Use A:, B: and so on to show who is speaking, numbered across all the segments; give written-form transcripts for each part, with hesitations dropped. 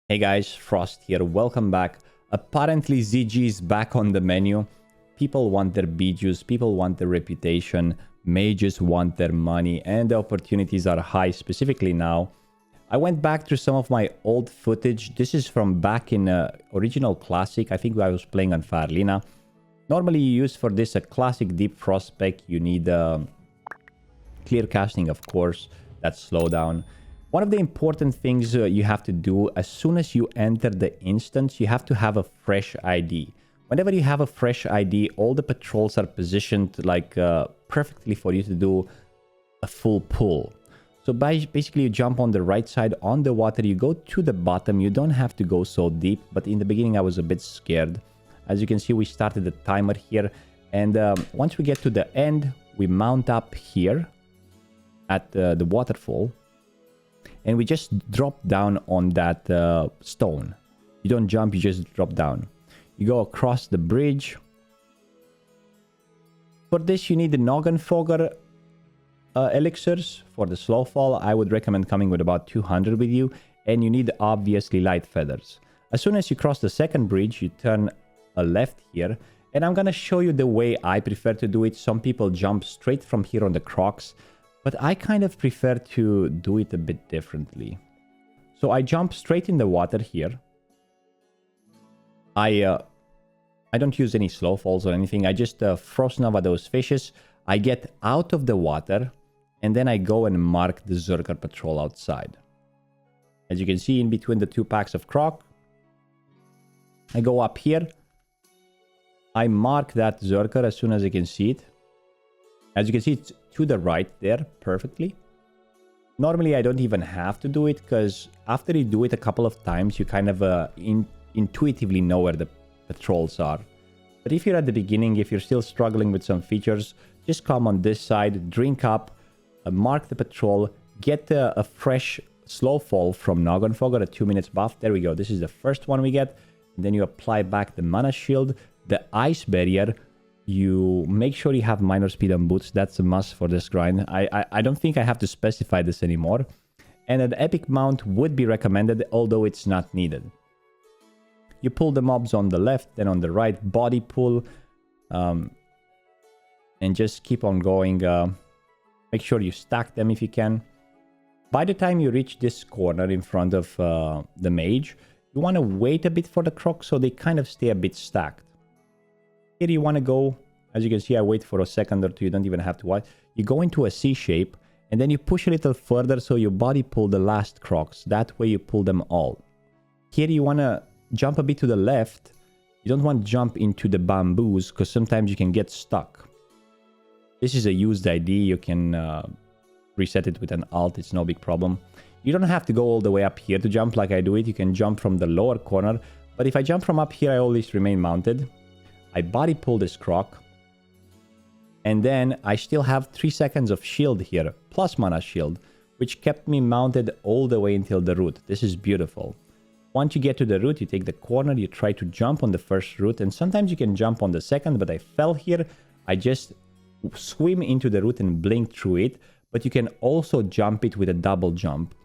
A: Hey guys, Frost here, welcome back. Apparently ZG is back on the menu. People want their bijus, people want their reputation, mages want their money, and the opportunities are high, specifically now. I went back through some of my old footage. This is from back in original classic. I think I was playing on Farlina. Normally you use for this a classic deep frost spec. You need clear casting, of course, that's slowdown. One of the important things you have to do as soon as you enter the instance, you have to have a fresh ID. Whenever you have a fresh ID, all the patrols are positioned like perfectly for you to do a full pull. So basically you jump on the right side on the water, you go to the bottom, you don't have to go so deep, but in the beginning I was a bit scared. As you can see, we started the timer here, and once we get to the end, we mount up here at the waterfall. And we just drop down on that stone. You don't jump, you just drop down. You go across the bridge. For this, you need the Noggenfogger elixirs for the slow fall. I would recommend coming with about 200 with you. And you need, obviously, light feathers. As soon as you cross the second bridge, you turn a left here. And I'm going to show you the way I prefer to do it. Some people jump straight from here on the crocs. But I kind of prefer to do it a bit differently. So I jump straight in the water here. I don't use any slow falls or anything. I just frost nova those fishes. I get out of the water. And then I go and mark the Zerker patrol outside. As you can see, in between the two packs of croc. I go up here. I mark that Zerker as soon as I can see it. As you can see, it's to the right there, perfectly. Normally, I don't even have to do it, because after you do it a couple of times, you kind of intuitively know where the patrols are. But if you're at the beginning, if you're still struggling with some features, just come on this side, drink up, mark the patrol, get a fresh slow fall from Noggenfogger, a 2 minutes buff. There we go. This is the first one we get. And then you apply back the mana shield, the ice barrier. You make sure you have minor speed on boots. That's a must for this grind. I don't think I have to specify this anymore. And an epic mount would be recommended, although it's not needed. You pull the mobs on the left, then on the right, body pull. And just keep on going. Make sure you stack them if you can. By the time you reach this corner in front of the mage, you want to wait a bit for the crocs so they kind of stay a bit stacked. Here you want to go, as you can see, I wait for a second or two, you don't even have to watch. You go into a C shape, and then you push a little further so you body pull the last crocs. That way you pull them all. Here you want to jump a bit to the left. You don't want to jump into the bamboos, because sometimes you can get stuck. This is a used ID, you can reset it with an alt, it's no big problem. You don't have to go all the way up here to jump like I do it. You can jump from the lower corner, but if I jump from up here, I always remain mounted. I body pull this croc, and then I still have 3 seconds of shield here, plus mana shield, which kept me mounted all the way until the root. This is beautiful. Once you get to the root, you take the corner, you try to jump on the first root, and sometimes you can jump on the second, but I fell here. I just swim into the root and blink through it, but you can also jump it with a double jump.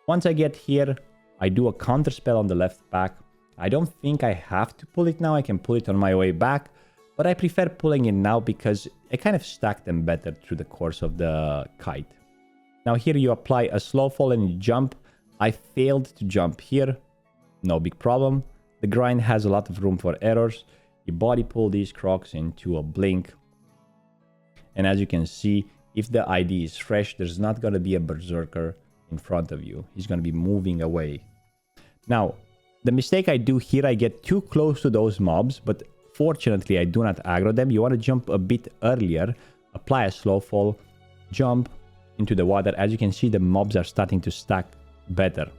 A: Once I get here, I do a counter spell on the left back. I don't think I have to pull it now. I can pull it on my way back, but I prefer pulling it now because I kind of stack them better through the course of the kite. Now here you apply a slow fall and you jump. I failed to jump here. No big problem. The grind has a lot of room for errors. You body pull these crocs into a blink. And as you can see, if the ID is fresh, there's not going to be a berserker in front of you. He's going to be moving away. Now, the mistake I do here, I get too close to those mobs, but fortunately I do not aggro them. You want to jump a bit earlier, apply a slow fall, jump into the water. As you can see, the mobs are starting to stack better.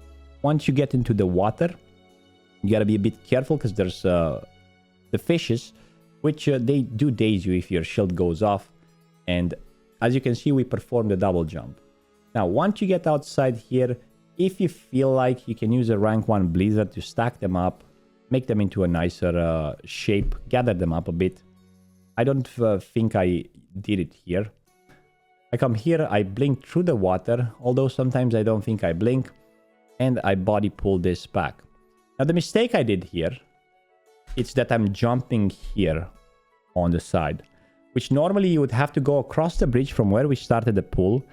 A: Once you get into the water, you got to be a bit careful because there's the fishes, which they do daze you if your shield goes off. And as you can see, we perform the double jump. Now, once you get outside here, if you feel like, you can use a rank 1 blizzard to stack them up, make them into a nicer shape, gather them up a bit. I don't think I did it here. I come here, I blink through the water, although sometimes I don't think I blink. and I body pull this back. Now the mistake I did here, it's that I'm jumping here on the side, which normally you would have to go across the bridge from where we started the pull,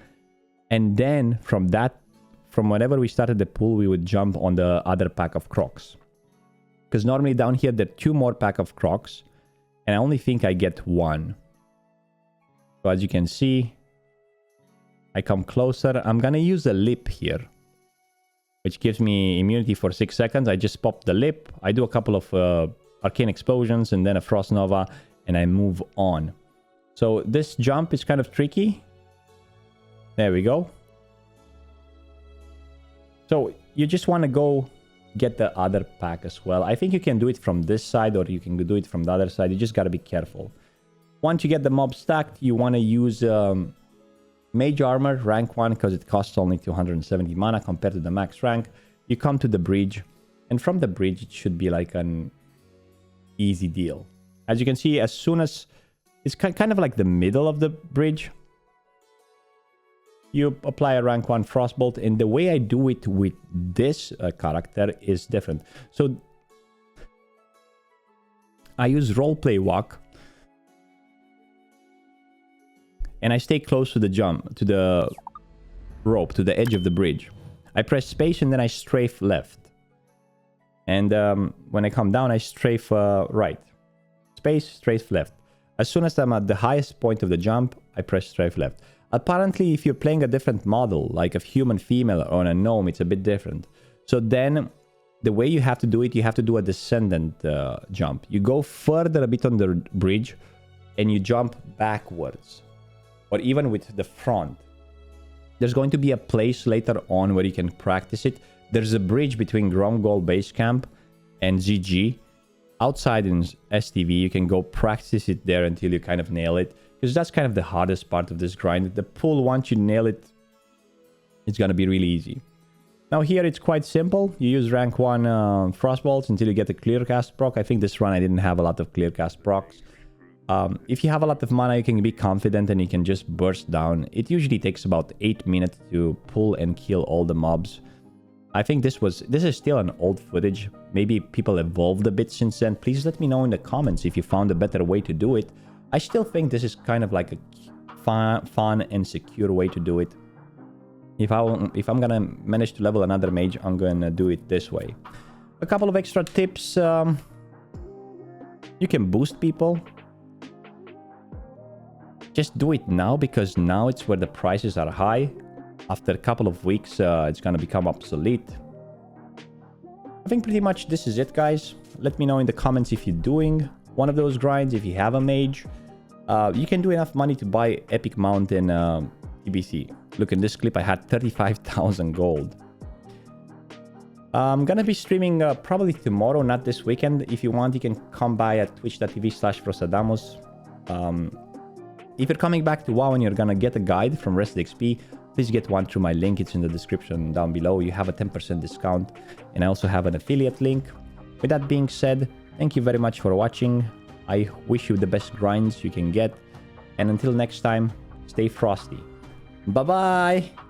A: and then from whenever we started the pull, we would jump on the other pack of crocs. Because normally down here there are 2 more pack of crocs, and I only think I get 1. So as you can see, I come closer. I'm gonna use a lip here, which gives me immunity for 6 seconds. I just pop the lip, I do a couple of arcane explosions and then a frost nova, and I move on. So this jump is kind of tricky. There we go. So you just want to go get the other pack as well. I think you can do it from this side or you can do it from the other side. You just got to be careful. Once you get the mob stacked, you want to use Mage Armor, rank 1, because it costs only 270 mana compared to the max rank. You come to the bridge, and from the bridge, it should be like an easy deal. As you can see, as soon as... It's kind of like the middle of the bridge. You apply a rank 1 Frostbolt, and the way I do it with this character is different. So I use Roleplay Walk, and I stay close to the jump, to the rope, to the edge of the bridge. I press space and then I strafe left. And when I come down, I strafe right. Space, strafe left. As soon as I'm at the highest point of the jump, I press strafe left. Apparently, if you're playing a different model, like a human female or a gnome, it's a bit different. So then, the way you have to do it, you have to do a descendant jump. You go further a bit on the bridge, and you jump backwards. Or even with the front. There's going to be a place later on where you can practice it. There's a bridge between Gromgol Base Camp and ZG. Outside in STV, you can go practice it there until you kind of nail it. Because that's kind of the hardest part of this grind. The pull, once you nail it, it's going to be really easy. Now here it's quite simple. You use rank 1 Frostbolts until you get the clear cast proc. I think this run I didn't have a lot of clear cast procs. If you have a lot of mana, you can be confident and you can just burst down. It usually takes about 8 minutes to pull and kill all the mobs. I think this is still an old footage. Maybe people evolved a bit since then. Please let me know in the comments if you found a better way to do it. I still think this is kind of like a fun and secure way to do it. If I'm gonna manage to level another mage, I'm gonna do it this way. A couple of extra tips. You can boost people. Just do it now, because now it's where the prices are high. After a couple of weeks, it's gonna become obsolete. I think pretty much this is it, guys. Let me know in the comments if you're doing one of those grinds, if you have a mage. You can do enough money to buy Epic Mountain TBC. Look, in this clip, I had 35,000 gold. I'm gonna be streaming probably tomorrow, not this weekend. If you want, you can come by at twitch.tv/Frostadamus. If you're coming back to WoW and you're gonna get a guide from Rested XP, please get one through my link. It's in the description down below. You have a 10% discount, and I also have an affiliate link. With that being said, thank you very much for watching. I wish you the best grinds you can get. And until next time, stay frosty. Bye-bye!